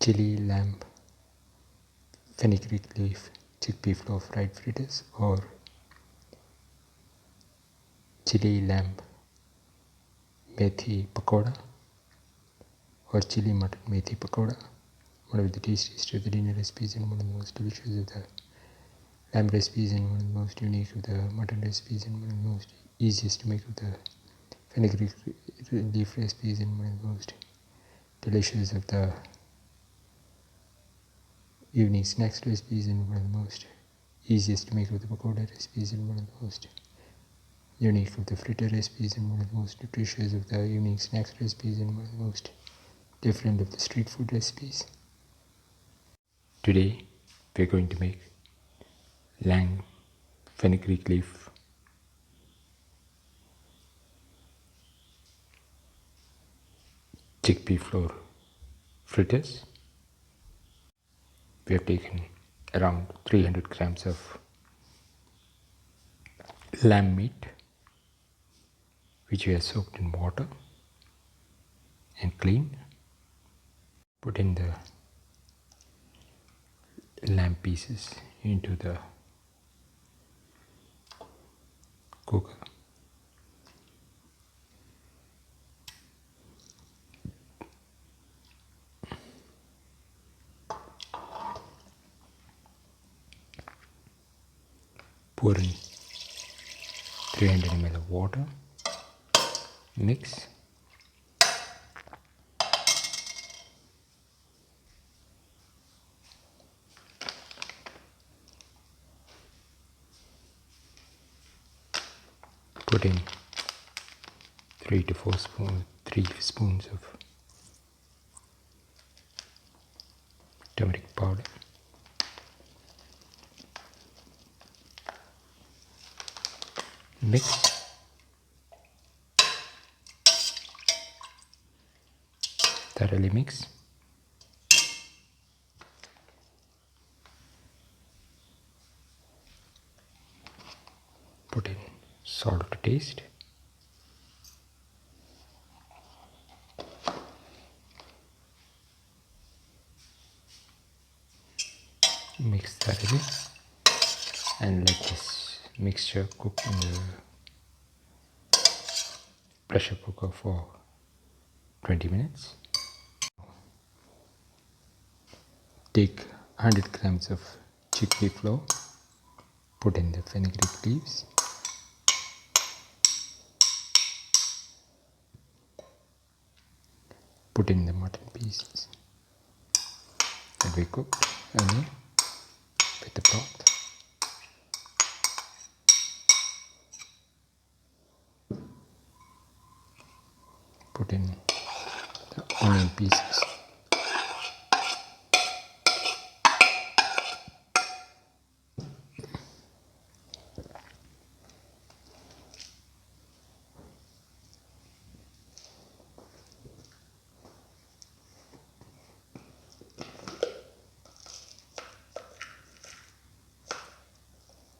chili lamb, fenugreek leaf, chickpea flour fried fritters, or chili lamb methi pakoda, or chili mutton methi pakoda. One of the tastiest of the dinner recipes and one of the most delicious of the lamb recipes and one of the most unique of the mutton recipes and one of the most easiest to make of the fenugreek leaf recipes and one of the most delicious of the evening snacks recipes and one of the most easiest to make of the pakoda recipes and one of the most unique of the fritter recipes and one of the most nutritious of the evening snacks recipes and one of the most different of the street food recipes. Today we are going to make lamb fenugreek leaf chickpea flour fritters. We have taken around 300 grams of lamb meat which we have soaked in water and cleaned. Put in the lamb pieces into the cooker. Pour in 300 ml of water. Mix. Put in 3 spoons of turmeric powder. Mix. Thoroughly mix. Put in salt to taste. Mix thoroughly and let this mixture cook in the pressure cooker for 20 minutes. Take 100 grams of chickpea flour, put in the fenugreek leaves, put in the mutton pieces that we cooked earlier with the broth. Put in the onion pieces.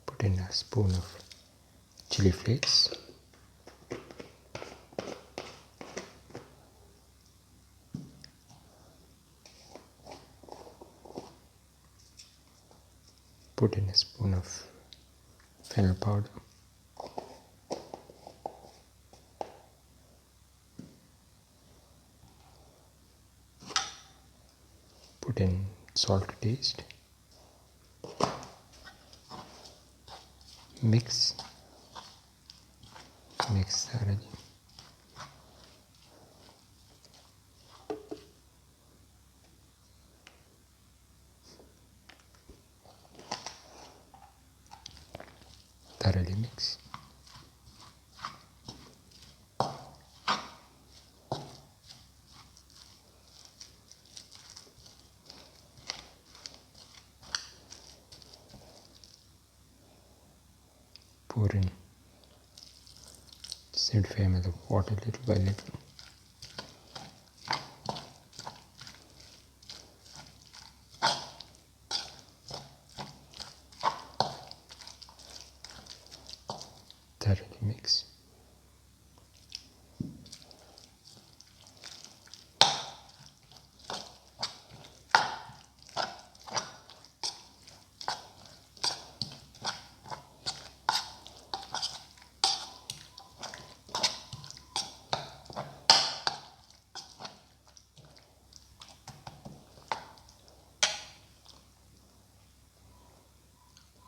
Put in a spoon of chili flakes. Put in a spoon of fennel powder. Put in salt to taste. Mix thoroughly. Thoroughly mix. Pour in 75 ml of water little by little. Thoroughly mix.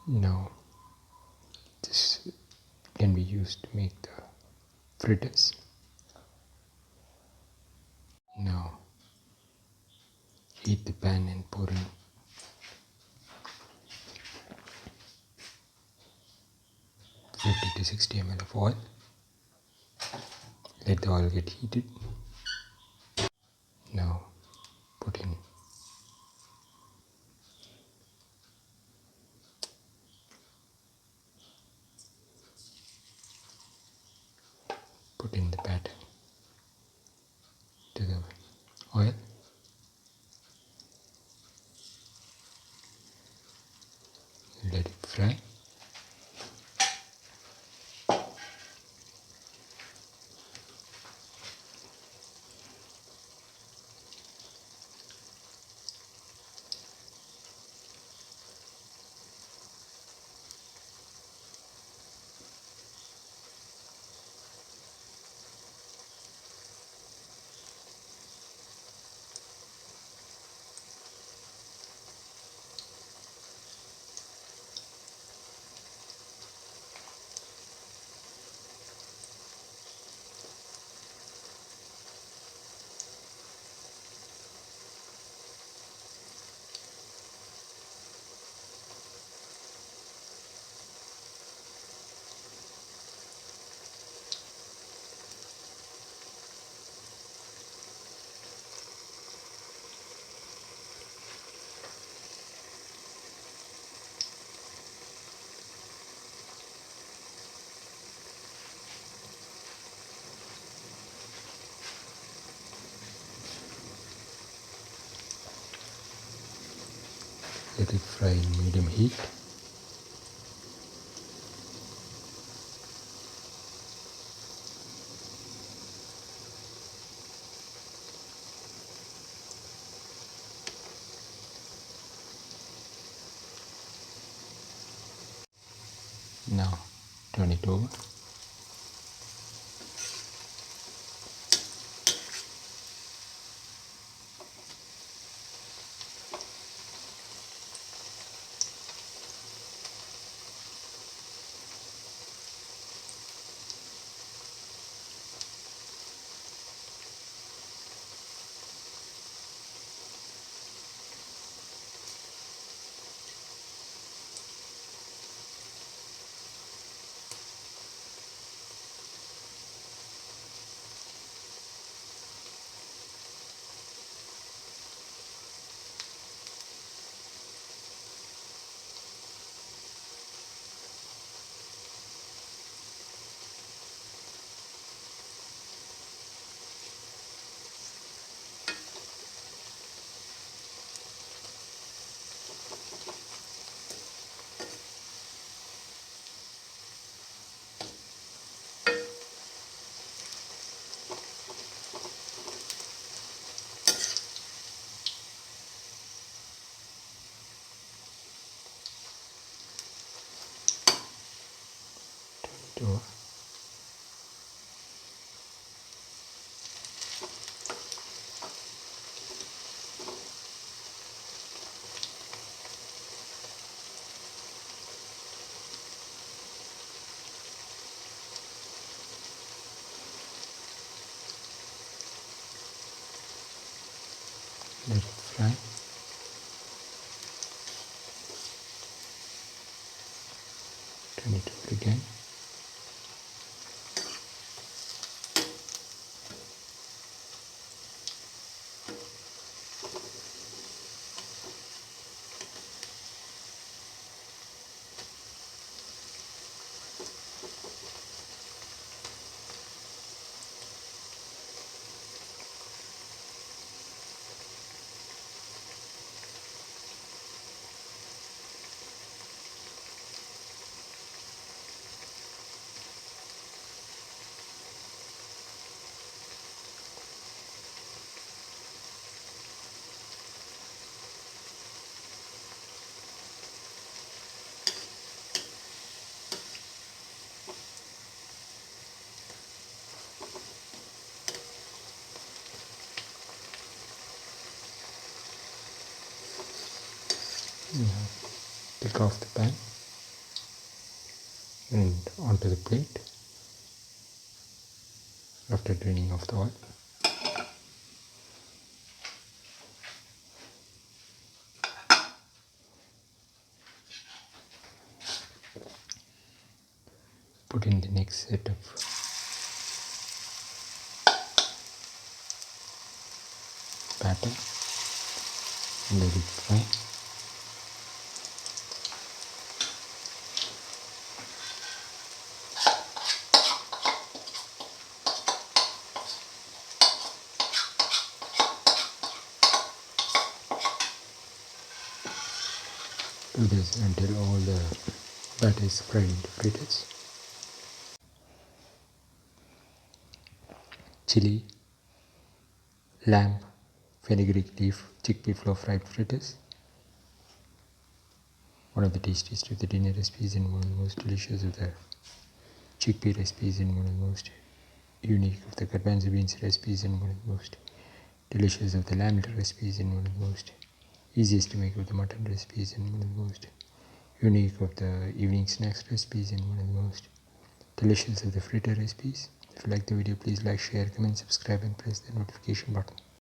Now this can be used to make the fritters. Now heat the pan and pour in 50 to 60 ml of oil. Let the oil get heated. Now put in the batter to the oil. Let it fry. Let it fry in medium heat. Now turn it over. Door. Let it fry. Turn it over again. Now take off the pan. and onto the plate after draining off the oil. Put in the next set of batter and let it fry. Do this until all the batter is fried into fritters. Chili, lamb, fenugreek leaf, chickpea flour fried fritters. One of the tastiest of the dinner recipes and one of the most delicious of the chickpea recipes and one of the most unique of the Garbanzo Beans Recipes and one of the most delicious of the lamb recipes and one of the most easiest to make of the mutton recipes and one of the most unique of the evening snacks recipes and one of the most delicious of the fritter recipes. If you like the video, please like, share, comment, subscribe and press the notification button.